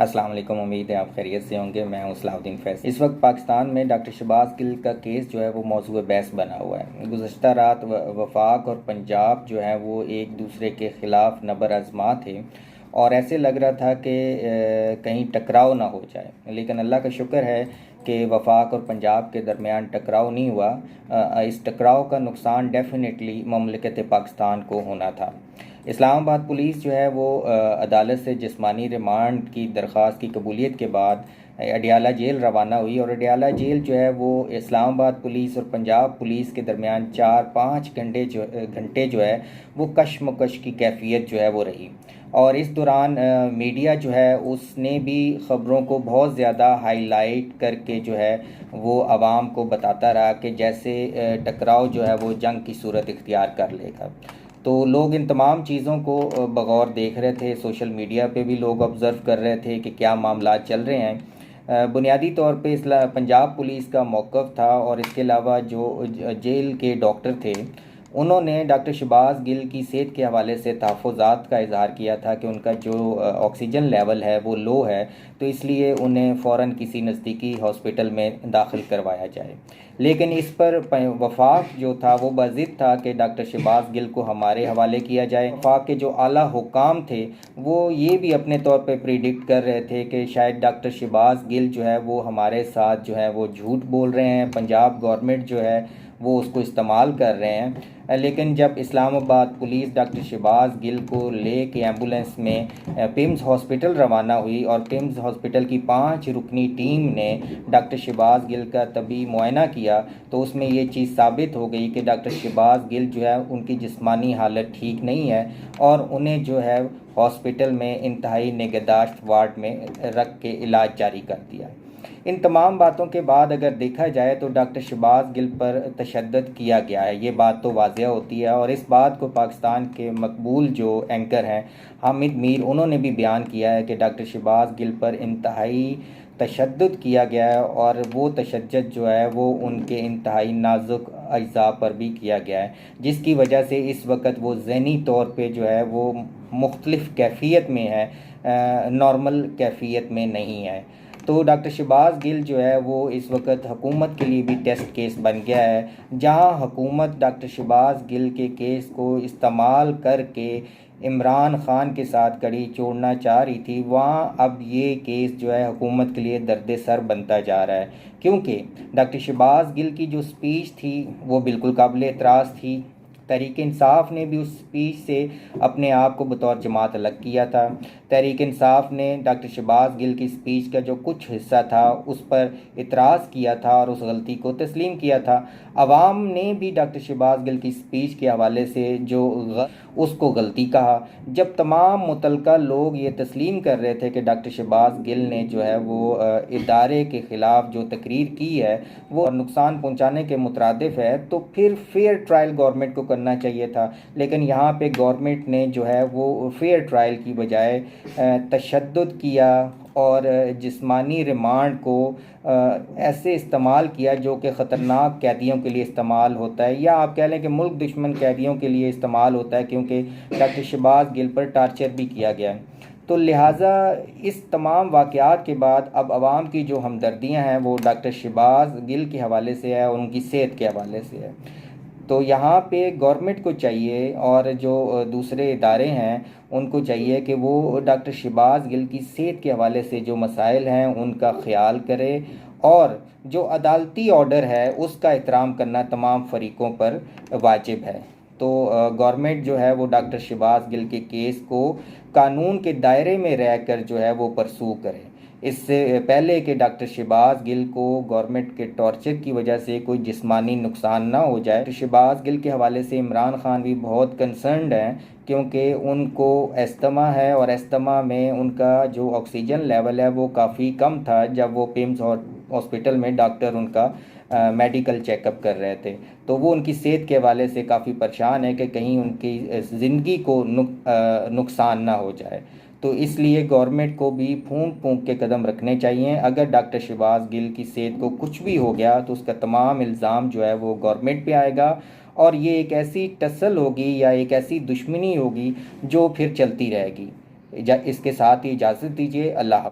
अस्सलाम वालेकुम। उम्मीद है आप खैरियत से होंगे। मैं हूं सलाउद्दीन फैज़। इस वक्त पाकिस्तान में डॉक्टर शहबाज गिल का केस जो है वो मौजूद बहस बना हुआ है। गुज़श्ता रात वफाक और पंजाब जो है वो एक दूसरे के ख़िलाफ़ नबर आज़मा थे और ऐसे लग रहा था कि कहीं टकराव ना हो जाए, लेकिन अल्लाह का शुक्र है कि वफाक और पंजाब के दरमियान टकराव नहीं हुआ। इस टकराव का नुकसान डेफिनेटली ममलिकत पाकिस्तान को होना था। इस्लामाबाद पुलिस जो है वो अदालत से जिस्मानी रिमांड की दरख्वास्त की कबूलियत के बाद अडियाला जेल रवाना हुई और अडियाला जेल जो है वो इस्लामाबाद पुलिस और पंजाब पुलिस के दरमियान 4-5 घंटे जो है वो कशमकश की कैफियत जो है वो रही। और इस दौरान मीडिया जो है उसने भी ख़बरों को बहुत ज़्यादा हाईलाइट करके जो है वो आवाम को बताता रहा कि जैसे टकराव जो है वो जंग की सूरत इख्तियार कर लेगा। तो लोग इन तमाम चीज़ों को बगौर देख रहे थे। सोशल मीडिया पे भी लोग ऑब्ज़र्व कर रहे थे कि क्या मामला चल रहे हैं। बुनियादी तौर पे पंजाब पुलिस का मौक़िफ़ था और इसके अलावा जो जेल के डॉक्टर थे उन्होंने डॉक्टर शहबाज गिल की सेहत के हवाले से तहफ़्फ़ुज़ात का इज़हार किया था कि उनका जो ऑक्सीजन लेवल है वो लो है, तो इसलिए उन्हें फ़ौरन किसी नज़दीकी हॉस्पिटल में दाखिल करवाया जाए। लेकिन इस पर वफाक जो था वो बज़िद था कि डॉक्टर शहबाज गिल को हमारे हवाले किया जाए। वफाक के जो आला हुकाम थे वो ये भी अपने तौर पे प्रिडिक्ट कर रहे थे कि शायद डॉक्टर शहबाज गिल जो है वो हमारे साथ जो है वो झूठ बोल रहे हैं, पंजाब गवर्नमेंट जो है वो उसको इस्तेमाल कर रहे हैं। लेकिन जब इस्लामाबाद पुलिस डॉक्टर शहबाज गिल को ले के एम्बुलेंस में पिम्स हॉस्पिटल रवाना हुई और पिम्स हॉस्पिटल की 5 रुकनी टीम ने डॉक्टर शहबाज गिल का तबी मुआयना किया, तो उसमें ये चीज़ साबित हो गई कि डॉक्टर शहबाज गिल जो है उनकी जिस्मानी हालत ठीक नहीं है और उन्हें जो है हॉस्पिटल में इंतहाई निगहदाश्त वार्ड में रख के इलाज जारी कर दिया। इन तमाम बातों के बाद अगर देखा जाए तो डॉक्टर शहबाज गिल पर तशद्दुद किया गया है, ये बात तो वाज़िया होती है। और इस बात को पाकिस्तान के मकबूल जो एंकर हैं हामिद मीर, उन्होंने भी बयान किया है कि डॉक्टर शहबाज गिल पर इंतहाई तशद्दुद किया गया है और वो तशद्दुद जो है वो उनके इंतहाई नाजुक अज़ा पर भी किया गया है, जिसकी वजह से इस वक्त वो ज़हनी तौर पे जो है वो मुख्तलिफ़ कैफियत में है, नॉर्मल कैफियत में नहीं है। तो डॉक्टर शहबाज गिल जो है वो इस वक्त हुकूमत के लिए भी टेस्ट केस बन गया है। जहां हुकूमत डॉक्टर शहबाज गिल के केस को इस्तेमाल करके इमरान ख़ान के साथ कड़ी जोड़ना चाह रही थी, वहां अब ये केस जो है हुकूमत के लिए दर्द सर बनता जा रहा है, क्योंकि डॉक्टर शहबाज गिल की जो स्पीच थी वो बिल्कुल काबिल एतराज़ थी। तहरीक इंसाफ ने भी उस स्पीच से अपने आप को बतौर जमात अलग किया था। तहरीक इंसाफ ने डॉक्टर शहबाज गिल की स्पीच का जो कुछ हिस्सा था उस पर इतराज़ किया था और उस गलती को तस्लीम किया था। अवाम ने भी डॉक्टर शहबाज गिल की स्पीच के हवाले से जो उसको गलती कहा। जब तमाम मुतलका लोग ये तस्लीम कर रहे थे कि डॉक्टर शहबाज गिल ने जो है वो इदारे के ख़िलाफ़ जो तकरीर की है वो नुकसान पहुँचाने के मुतरादिफ है, तो फिर फेयर ट्रायल गवर्नमेंट को करना चाहिए था। लेकिन यहाँ पे गवर्नमेंट ने जो है वो फेयर ट्रायल की बजाय तशद्दुद किया और जिस्मानी रिमांड को ऐसे इस्तेमाल किया जो कि ख़तरनाक कैदियों के लिए इस्तेमाल होता है, या आप कह लें कि मुल्क दुश्मन कैदियों के लिए इस्तेमाल होता है, क्योंकि डॉक्टर शहबाज गिल पर टार्चर भी किया गया है। तो लिहाजा इस तमाम वाक़यात के बाद अब आवाम की जो हमदर्दियाँ हैं वो डॉक्टर शहबाज गिल के हवाले से है और उनकी सेहत के हवाले से है। तो यहाँ पे गवर्नमेंट को चाहिए और जो दूसरे इदारे हैं उनको चाहिए कि वो डॉक्टर शहबाज गिल की सेहत के हवाले से जो मसाइल हैं उनका ख़्याल करे और जो अदालती ऑर्डर है उसका एहतराम करना तमाम फ़रीक़ों पर वाजिब है। तो गवर्नमेंट जो है वो डॉक्टर शहबाज गिल के केस को कानून के दायरे में रहकर जो है वो परसू करे। इससे पहले कि डॉक्टर शहबाज गिल को गवर्नमेंट के टॉर्चर की वजह से कोई जिस्मानी नुकसान ना हो जाए। तो शहबाज गिल के हवाले से इमरान ख़ान भी बहुत कंसर्न्ड हैं, क्योंकि उनको अस्थमा है और अस्थमा में उनका जो ऑक्सीजन लेवल है वो काफ़ी कम था जब वो पिम्स हॉस्पिटल में डॉक्टर उनका मेडिकल चेकअप कर रहे थे। तो वो उनकी सेहत के हवाले से काफ़ी परेशान है कि कहीं उनकी ज़िंदगी को नुकसान ना हो जाए। तो इसलिए गवर्नमेंट को भी फूंक फूंक के कदम रखने चाहिए। अगर डॉक्टर शहबाज गिल की सेहत को कुछ भी हो गया तो उसका तमाम इल्ज़ाम जो है वो गवर्नमेंट पे आएगा और ये एक ऐसी टसल होगी या एक ऐसी दुश्मनी होगी जो फिर चलती रहेगी। इसके साथ ही इजाज़त दीजिए। अल्लाह हाफ़िज़।